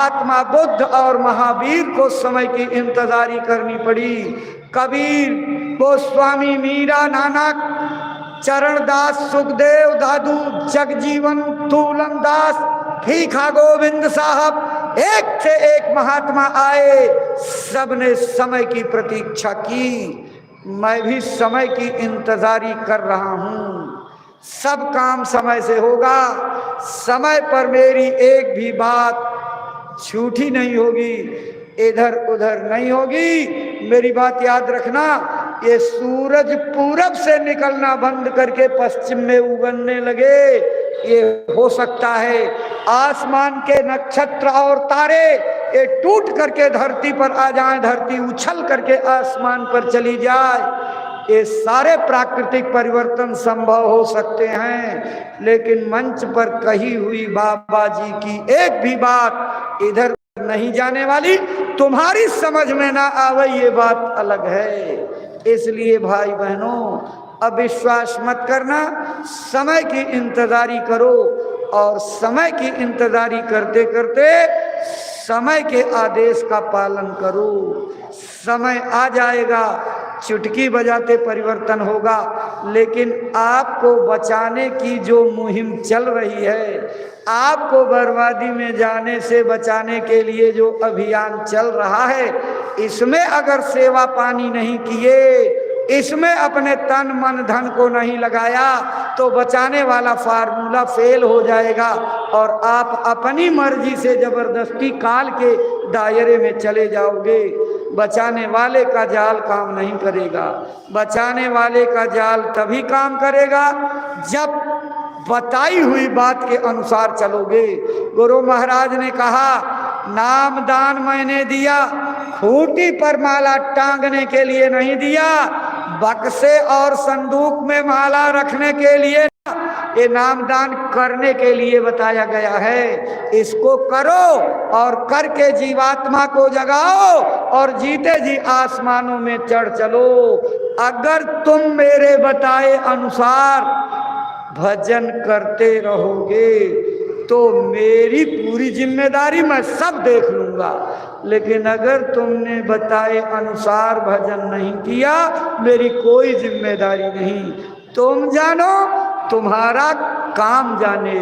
महात्मा बुद्ध और महावीर को समय की इंतजारी करनी पड़ी। कबीर, गोस्वामी, मीरा, नानक, चरणदास, सुखदेव, दादू, जगजीवन, तूलन दास, भीखा गोविंद साहब, एक से एक महात्मा आए, सबने समय की प्रतीक्षा की। मैं भी समय की इंतजारी कर रहा हूं। सब काम समय से होगा, समय पर मेरी एक भी बात झूठी नहीं होगी, इधर उधर नहीं होगी। मेरी बात याद रखना, ये सूरज पूरब से निकलना बंद करके पश्चिम में उगने लगे, ये हो सकता है। आसमान के नक्षत्र और तारे ये टूट करके धरती पर आ जाएं, धरती उछल करके आसमान पर चली जाए। ये सारे प्राकृतिक परिवर्तन संभव हो सकते हैं, लेकिन मंच पर कही हुई बाबा जी की एक भी बात इधर नहीं जाने वाली। तुम्हारी समझ में ना आवे ये बात अलग है। इसलिए भाई बहनों, अविश्वास मत करना, समय की इंतजारी करो और समय की इंतजारी करते करते समय के आदेश का पालन करो। समय आ जाएगा, चुटकी बजाते परिवर्तन होगा। लेकिन आपको बचाने की जो मुहिम चल रही है, आपको बर्बादी में जाने से बचाने के लिए जो अभियान चल रहा है, इसमें अगर सेवा पानी नहीं किए, इसमें अपने तन मन धन को नहीं लगाया, तो बचाने वाला फार्मूला फेल हो जाएगा और आप अपनी मर्जी से जबरदस्ती काल के दायरे में चले जाओगे। बचाने वाले का जाल काम नहीं करेगा। बचाने वाले का जाल तभी काम करेगा जब बताई हुई बात के अनुसार चलोगे। गुरु महाराज ने कहा, नाम दान मैंने दिया, खूंटी पर माला टांगने के लिए नहीं दिया, बक्से और संदूक में माला रखने के लिए, ये नाम दान करने के लिए बताया गया है। इसको करो और करके जीवात्मा को जगाओ और जीते जी आसमानों में चढ़ चलो। अगर तुम मेरे बताए अनुसार भजन करते रहोगे तो मेरी पूरी जिम्मेदारी मैं सब देख लूंगा। लेकिन अगर तुमने बताए अनुसार भजन नहीं किया, मेरी कोई जिम्मेदारी नहीं। तुम जानो, तुम्हारा काम जाने।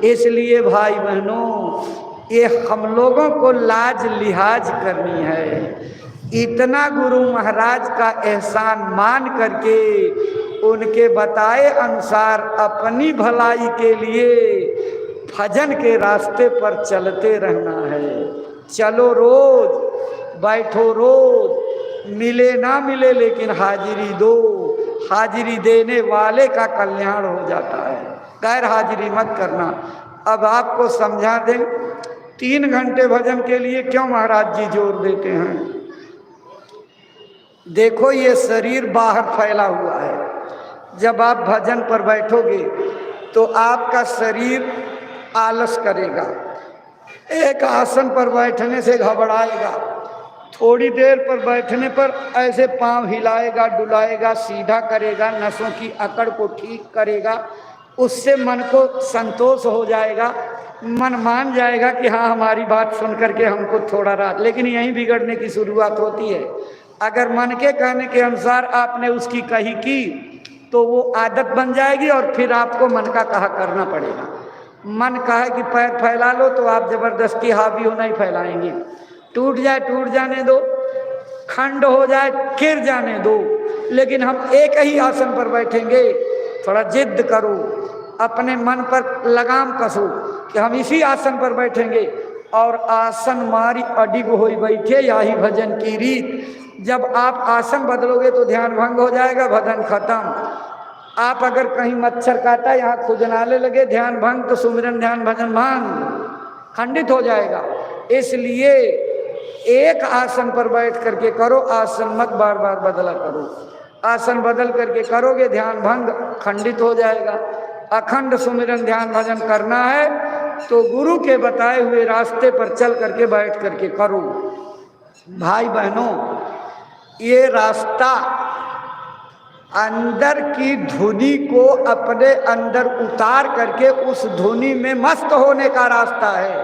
इसलिए भाई बहनों, ये हम लोगों को लाज लिहाज करनी है। इतना गुरु महाराज का एहसान मान करके उनके बताए अनुसार अपनी भलाई के लिए भजन के रास्ते पर चलते रहना है। चलो रोज, बैठो रोज, मिले ना मिले लेकिन हाजिरी दो। हाजिरी देने वाले का कल्याण हो जाता है, गैर हाजिरी मत करना। अब आपको समझा दें, 3 घंटे भजन के लिए क्यों महाराज जी जोर देते हैं। देखो, ये शरीर बाहर फैला हुआ है। जब आप भजन पर बैठोगे तो आपका शरीर आलस करेगा, एक आसन पर बैठने से घबराएगा, थोड़ी देर पर बैठने पर ऐसे पांव हिलाएगा, डुलाएगा, सीधा करेगा, नसों की अकड़ को ठीक करेगा। उससे मन को संतोष हो जाएगा, मन मान जाएगा कि हाँ, हमारी बात सुन करके हमको थोड़ा राहत। लेकिन यहीं बिगड़ने की शुरुआत होती है। अगर मन के कहने के अनुसार आपने उसकी कही की तो वो आदत बन जाएगी और फिर आपको मन का कहा करना पड़ेगा। मन कहे कि पैर फैला लो तो आप जबरदस्ती हावी हो नहीं फैलाएंगे। टूट जाए टूट जाने दो, खंड हो जाए गिर जाने दो। लेकिन हम एक ही आसन पर बैठेंगे। थोड़ा जिद करो, अपने मन पर लगाम कसो कि हम इसी आसन पर बैठेंगे और आसन मारी अडिग होई बैठे, यही भजन की रीत। जब आप आसन बदलोगे तो ध्यान भंग हो जाएगा, भजन खत्म। आप अगर कहीं मच्छर काटा, यहाँ खुजनाले लगे, ध्यान भंग, तो सुमिरन ध्यान भजन भंग, खंडित हो जाएगा। इसलिए एक आसन पर बैठ करके करो, आसन मत बार बार बदला करो। आसन बदल करके करोगे, ध्यान भंग, खंडित हो जाएगा। अखंड सुमिरन ध्यान भजन करना है तो गुरु के बताए हुए रास्ते पर चल करके बैठ करके करो। भाई बहनों, ये रास्ता अंदर की धुनी को अपने अंदर उतार करके उस धुनी में मस्त होने का रास्ता है।